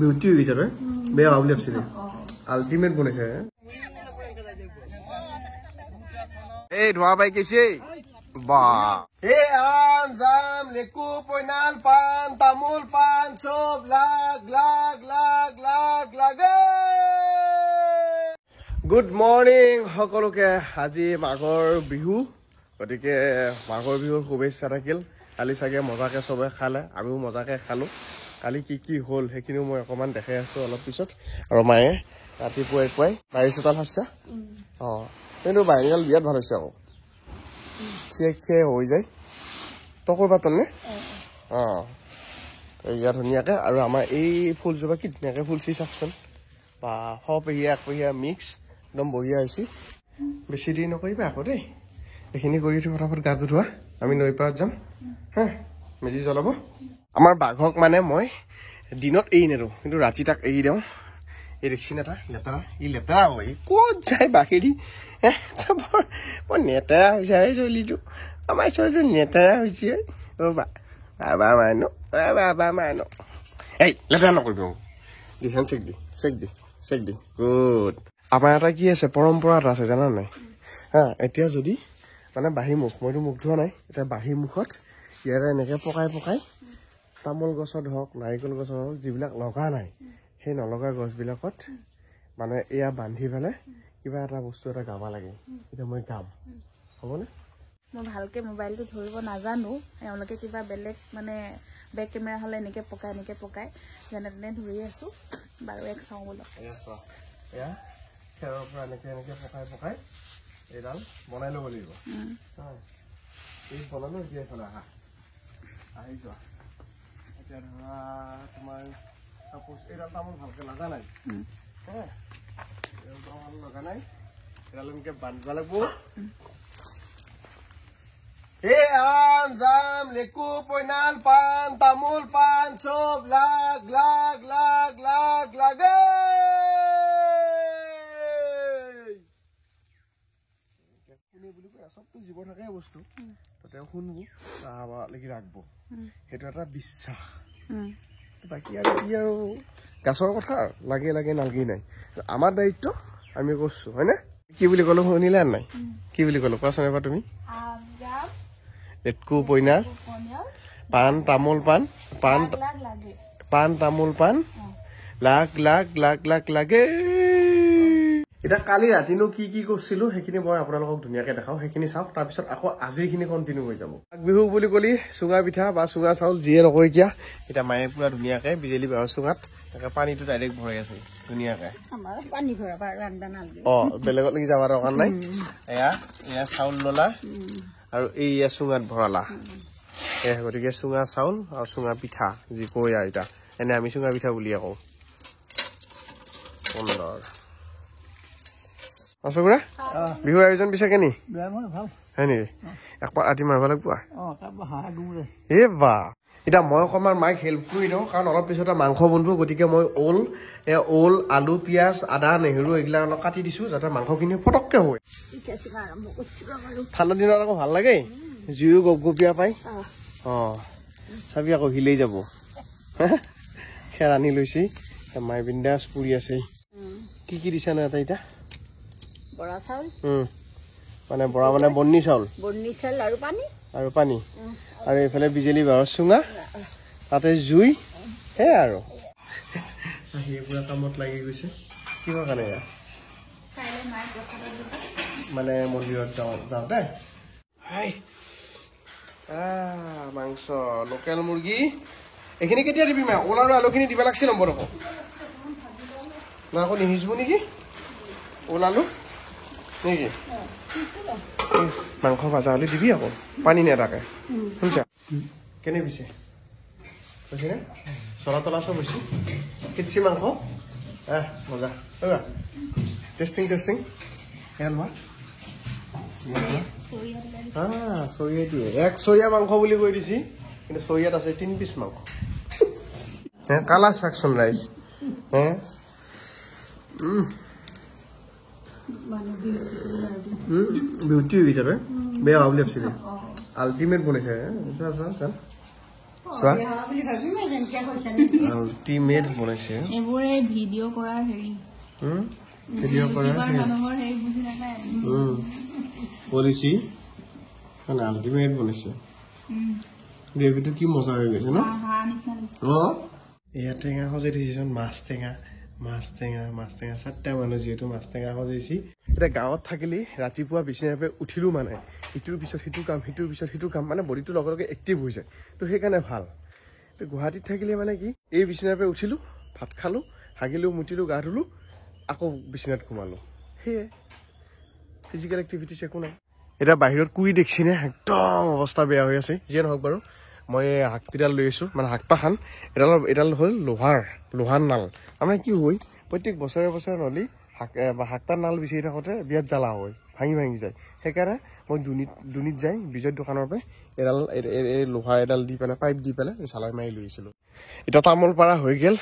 beauty হৈ গৈছে তই বেয়া বুলি ভাবছিলি আল্টিমেট বনাইছে এই ধোৱা পাই গৈছে বা এই আম জাম লেকু পইনাল পান তামোল পান চব লাগ লাগ লাগ লাগ লাগে গুড মৰ্নিং সকলোকে আজি মাঘৰ বিহু গতিকে মাঘৰ বিহুৰ শুভেচ্ছা থাকিল কালি চাগে মজাকে সবে খালে আমিও মজাকে খালো কালি কি হল সেইখিনিও মই অকমান দেখাই আছো অলপ পিছত আৰু মায়ে ৰাতিপুৱাই পুৱাই বাৰি চোতাল হাসা কিন্তু বাহিৰগাল বিয়াত ভাল হৈছে আকৌ চেক হৈ যায় তই কৰিবা তনে ইয়াত ধুনীয়াকে আৰু আমাৰ এই ফুলজোপা কি ধুনীয়াকে ফুলছি চাকচোন বা সপহীয়া একপহীয়া মিক্স একদম বঢ়িয়া হৈছে বেছি দেৰি নকৰিবা আকৌ দেই এইখিনি কৰি উঠি ফটাফট গাটো ধোৱা আমি নৈ পাৰত যাম হা মেজি জ্বলাব আমাৰ বাঘক মানে মই দিনত এৰি নেৰো কিন্তু ৰাতি তাক এৰি দিওঁ এই দেখছি না লেতেৰা ই লেতেৰা হ'ব ক'ত যায় বাঘেৰি বৰ নেতেৰা হৈছে চলিটো আমাৰ ছোৱালীটো নেতেৰা হৈছে ৰ'বা বাবা মানো এই লেতেৰা নকৰিবি দিখন চেক দি গুড আমাৰ এটা কি আছে পৰম্পৰা এটা আছে জানা নাই হা এতিয়া যদি মানে বাঁহী মুখ মইতো মুখ ধোৱা নাই এতিয়া বাঁহী মুখত ইয়াৰে এনেকে পকাই তামোল গছত হওক নাৰিকল গছত হওক যিবিলাক লগা নাই সেই নলগা গছবিলাকত মানে এয়া বান্ধি পেলাই কিবা এটা বস্তু এটা গাব লাগে এতিয়া মই গাম হ'বনে মই ভালকে মোবাইলটো ধৰিব নাজানো এওঁলোকে কিবা বেলেগ মানে বেক কেমেৰা হ'লে এনেকে পকাই যেনে তেনে ধৰি আছো বাৰু এক চাওঁ বোলো এয়া খেৰৰ পৰা এনেকে পকাই এইডাল বনাই ল'ব লাগিব এই বনালো এতিয়া এইফালে আহি যোৱা এতিয়া ধৰা তোমাৰ এইডাল তামোল ভালকে লগা নাই এইডাল তামোল লগা নাই এইডাল এনেকে বান্ধিব লাগিব এই আম জাম লেকু পইনাল পান তামোল পান চব লাগ লাগ লাগ লাগ লাগে সবটো জীৱ থাকে বস্তু তাতে শুনবো লাগি ৰাখবো সেইটো এটা বিশ্বাস বাকী আৰু কি আৰু গাছৰ কথা লাগে নালগি নাই আমাৰ দায়িত্ব আমি কৰিছো হয়নে কি বুলি ক'লো শুনিলা নাই কি বুলি ক'লো কোৱাচোন এবাৰ তুমি লেটকু পইনাল পান তামোল পান তামোল পান লাগ লাগ লাগ লাগ লাগে এতিয়া কালি ৰাতিনো কি কৰিছিলো সেইখিনি মই আপোনালোকক ধুনীয়াকে দেখাও সেইখিনি চাওক তাৰপিছত আকৌ আজিৰখিনি কণ্টিনিউ হৈ যাব মাঘ বিহু বুলি ক'লি চুঙা পিঠা বা চুঙা চাউল যিয়ে নকয় কিয়া এতিয়া মায়ে পুৰা ধুনীয়াকে বিজেলি বাঁহৰ চুঙাত পানীটো ডাইৰেক্ট ভৰাই আছে ধুনীয়াকে বেলেগত লাগি যাব দৰকাৰ নাই এয়া চাউল ললা আৰু এইয়া চুঙাত ভৰালা গতিকে চুঙা চাউল আৰু চুঙা পিঠা যি কয় আৰু এতিয়া এনে আমি চুঙা পিঠা বুলিয়ে কওঁ সুন্দৰ আছগুৰা বিহুৰ আয়োজন পিছে কেনি হয় নেকি একপাৰ ৰাতি মাৰিব লাগিব বা এতিয়া মই অকণমান মাইক হেল্প কৰি দিওঁ কাৰণ অলপ পিছতে মাংস বন্ধু গতিকে মই ওল আলু পিঁয়াজ আদা নেহেৰু এইবিলাক অলপ কাটি দিছো যাতে মাংসখিনি পটককে হয় ঠাণ্ডা দিনত আকৌ ভাল লাগে জুইও গপগপীয়া পাই চাবি আকৌ হিলেই যাব খেৰ আনি লৈছে মাই বিন্দাছ পুৰি আছে কি দিছা না এটা এতিয়া বৰা চাউল মানে বৰা মানে বন্নি চাউল আৰু পানী আৰু এইফালে বিজেলি বাঁহৰ চুঙা তাতে জুই হে আৰু পুৰা কামত লাগি গৈছে কিহৰ কাৰণে মানে মন্দিৰত যাওঁতে মাংস লোকেল মুৰ্গী এইখিনি কেতিয়া দিবি মা ওল আৰু আলুখিনি দিব লাগিছিল নম্বৰ আকৌ না আকৌ নিসিজিব নেকি ওল আলু নেকি মাংস ভাজা হলে দিবি আকৌ পানী নেদাকে শুনিছা কেনে পিছে কৈছেনে চলা তলা চব হৈছে কিটছি মাংস মজা টেষ্টিং হেলমা চৰিয়া দিয়ে এক চৰিয়া মাংস বুলি কৈ দিছি কিন্তু চৰিয়াত আছে 3 পিচ মাংস কালা চাকচোন ৰাইচ বিউটি হৈ গৈছে তই বেয়া বুলি ভাবছিলি আল্টিমেট বনাইছে চোৱা আল্টিমেট বনাইছে এইবোৰে ভিডিঅ' কৰাৰ হেৰি ভিডিঅ' কৰাৰ মানুহৰ হেৰি বুজি নাপায় পলিচি মানে আল্টিমেট বনাইছে গ্ৰেভিটো কি মজা হৈ গৈছে ন এয়া টেঙা সজাই দিছে মাছ টেঙা 4টা মানুহ যিহেতু মাছ টেঙা সজাইছি এতিয়া গাঁৱত থাকিলে ৰাতিপুৱা বিচনাৰ উঠিলো মানে ইটোৰ পিছত সিটো কাম সিটোৰ পিছত সিটো কাম মানে বডিটো লগে লগে এক্টিভ হৈ যায় তো সেইকাৰণে ভাল তো গুৱাহাটীত থাকিলে মানে কি এই বিচনাৰ উঠিলো ভাত খালো হাগিলো মুতিলো গা ধুলো আকৌ বিচনাত ঘুমালো সেয়ে ফিজিকেল এক্টিভিটিছ একো নাই এটা বাহিৰত কুই দেখিছিনে একদম অৱস্থা বেয়া হৈ আছে যিয়ে নহওক বাৰু মই হাকটিডাল লৈ আছো মানে হাকটা খান এডাল হ'ল লোহাৰ নাল মানে কি হয় প্ৰত্যেক বছৰে নলি হাকটাৰ নাল বিচাৰি থাকোঁতে বিৰাট জ্বালা হয় ভাঙি যায় সেইকাৰণে মই দুনিত যাই বিজয়ৰ দোকানৰ পৰা এই লোহাৰ এডাল দি পেলাই পাইপ দি পেলাই চালাই মাৰি লৈ আহিছিলোঁ এতিয়া তামোল পাৰা হৈ গ'ল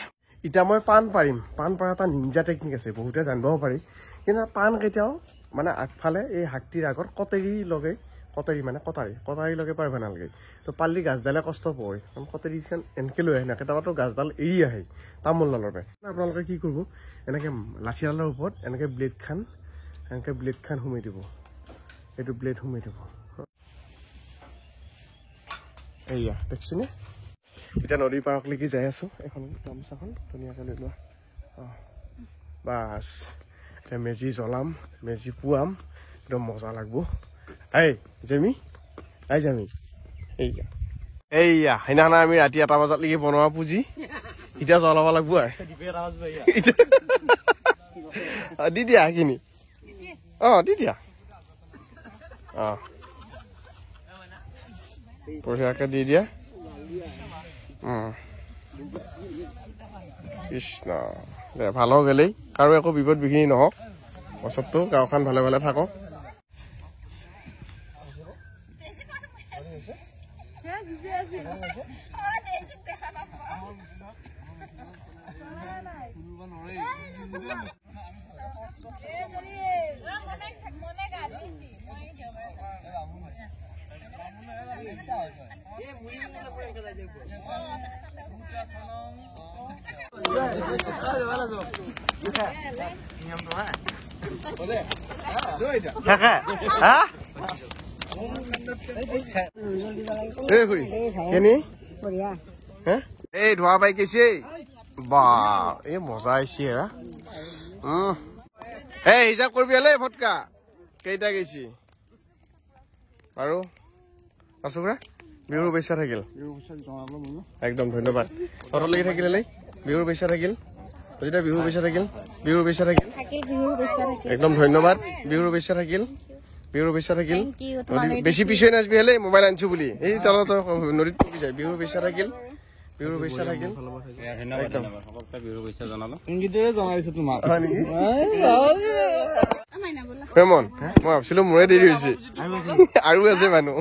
এতিয়া মই পাণ পাৰিম পাণ পাৰা এটা নিঞ্জা টেকনিক আছে বহুতে জানিবও পাৰি কিন্তু পাণ কেতিয়াও মানে আগফালে এই হাকটিৰ আগত কটাৰী লগে পাৰিব নালাগে তো পাল্লি গাছডালে কষ্ট পায় কটাৰীখন এনেকৈ লৈ আহে না কেতিয়াবাতো গাছডাল এৰি আহে তামোলডালৰ পৰা আপোনালোকে কি কৰিব এনেকৈ লাঠিডালৰ ওপৰত এনেকৈ ব্লেডখন সোমাই দিব এইটো ব্লেড সোমাই দিব এয়া দেখিছেনে এতিয়া নদীৰ পাৰলৈকে যাই আছো এখন গামোচাখন ধুনীয়াকৈ লৈ লোৱা বাছ এতিয়া মেজি জ্বলাম মেজি পুৱাম একদম মজা লাগব জেমি এইয়া সেইদিনাখন আমি ৰাতি 1টা বজালৈকে বনোৱা পুঁজি এতিয়া জ্বলাব লাগব আৰু দি দিয়া সেইখিনি দি দিয়া বঢ়িয়াকে দি দিয়া কৃষ্ণ দে ভাল হওক গ'লেই কাৰো একো বিপদ বিঘিনি নহওক পাছততো গাঁওখন ভালে থাকক এই ধোৱা পাই গৈছে বা এই মজা আহিছে এই হিচাপ কৰিবি হলে ফটকা কেইটা গৈছি আৰু আছো বিহুৰ শুভেচ্ছা থাকিল একদম ধন্যবাদ তহঁতলৈকে থাকিলে বিহুৰ শুভেচ্ছা থাকিল বিহুৰ শুভেচ্ছা থাকিল একদম ধন্যবাদ বিহুৰ শুভেচ্ছা থাকিল বেছি পিছুৱাই নাচবি হলে মোবাইল আনিছো বুলি এই তলত নদীত পৰি যায় বিহুৰ শুভেচ্ছা থাকিল একদম প্ৰেমন মই ভাবিছিলো মোৰে দেৰি হৈছে আৰু আছে মানুহ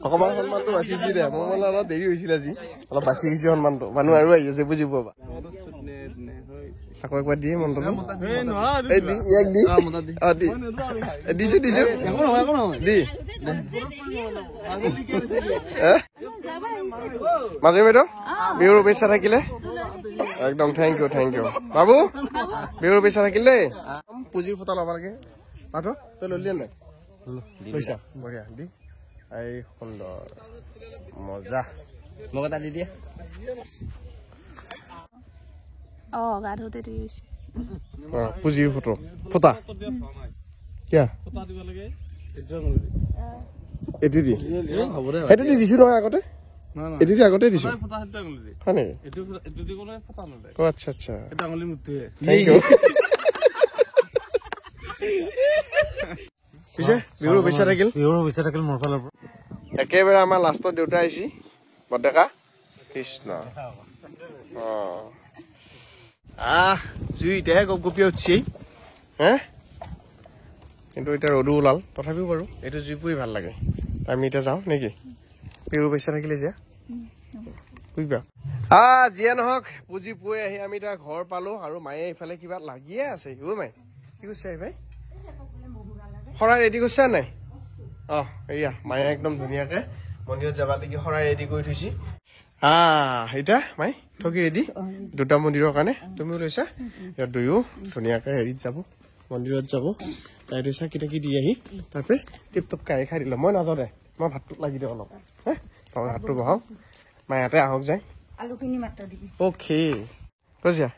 অকমান সন্মানটো বাচিছি দে মোৰ মানে অলপ দেৰি হৈছিল আজি অলপ বাচি গৈছে সন্মানটো মানুহ আৰু আহি আছে বুজি পাবা আকৌ একবাৰ দিয়ে মন্ত্ৰটো দিছো মাজে বাইদেউ বিহুৰ শুভেচ্ছা থাকিলে একদম থেংক ইউ বাবু বিহুৰ শুভেচ্ছা থাকিল দেই পুঁজিৰ ফটা ল'ব লাগে পাঠ তই ললি নাই লৈছা বঢ়িয়া দি এই সুন্দৰ মজা মোক এটা দি দিয়া গা ধুতে দি গৈছে পুঁজিৰ ফুটা কিয়া এইটো দি সেইটো দি দিছো নহয় আগতে এইটো আগতে দিছো হয় নেকি আচ্ছা থেংক ইউ পিছে বিহুৰ শুভেচ্ছা থাকিল মোৰ ফালৰ পৰা একেবাৰে আমাৰ লাষ্টত দেউতা আহিছি বৰডেকা কৃষ্ণ জুই এতিয়াহে গপগপিয়া উঠিছে কিন্তু এতিয়া ৰ'দো ওলাল তথাপিও বাৰু এইটো জুই পুৰি ভাল লাগে আমি এতিয়া যাওঁ নেকি বিহুৰ শুভেচ্ছা থাকিলে যে বুজিবা যিয়ে নহওক পুঁজি পুৱাই আহি আমি এতিয়া ঘৰ পালো আৰু মায়ে এইফালে কিবা লাগিয়ে আছে মাই কি কৈছে ভাই শৰাই ৰেডি কৰিছে নাই এয়া মায়ে একদম ধুনীয়াকে মন্দিৰত যাবা দেখি শৰাই ৰেডি কৰি থৈছি এতিয়া মাই ঠগি ৰেডি দুটা মন্দিৰৰ কাৰণে তুমিও লৈছা ইয়াত দুয়ো ধুনীয়াকে হেৰিত যাব মন্দিৰত যাব তাই লৈছা কিটাকি দি আহি তাৰপৰা টিপ টপ কাঢ়ি খাই দিলে মই নাযাওঁ দে মই ভাতটোত লাগি দিওঁ অলপ মই ভাতটো বহাওঁ মাই ইয়াতে আহক যায় আলুখিনি মাত্ৰ দিবি অ'কে ৰজিয়া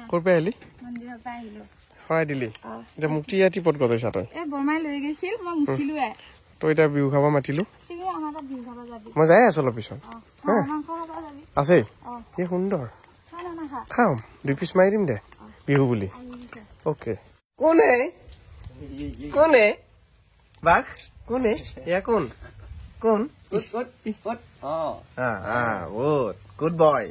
ক'ৰ পৰা আহিলি মন্দিৰৰ পৰা আহিলো শৰাই দিলি এতিয়া মুক্তি ইয়াত টিপত গজাইছা তই বৰমাই লৈ গৈছিল মই মুচিলোৱে তই এতিয়া বিহু খাব মাতিলো আমাৰ তাত বিহু খাব যাবি মই যাই আছো অলপ পিছত মাংস খাব যাবি আছে কি সুন্দৰ খাম 2 পিচ মাৰি দিম দে বিহু বুলি অ'কে কোনে কোনে বাঘ কোনে এয়া কোন কোন গুড বয়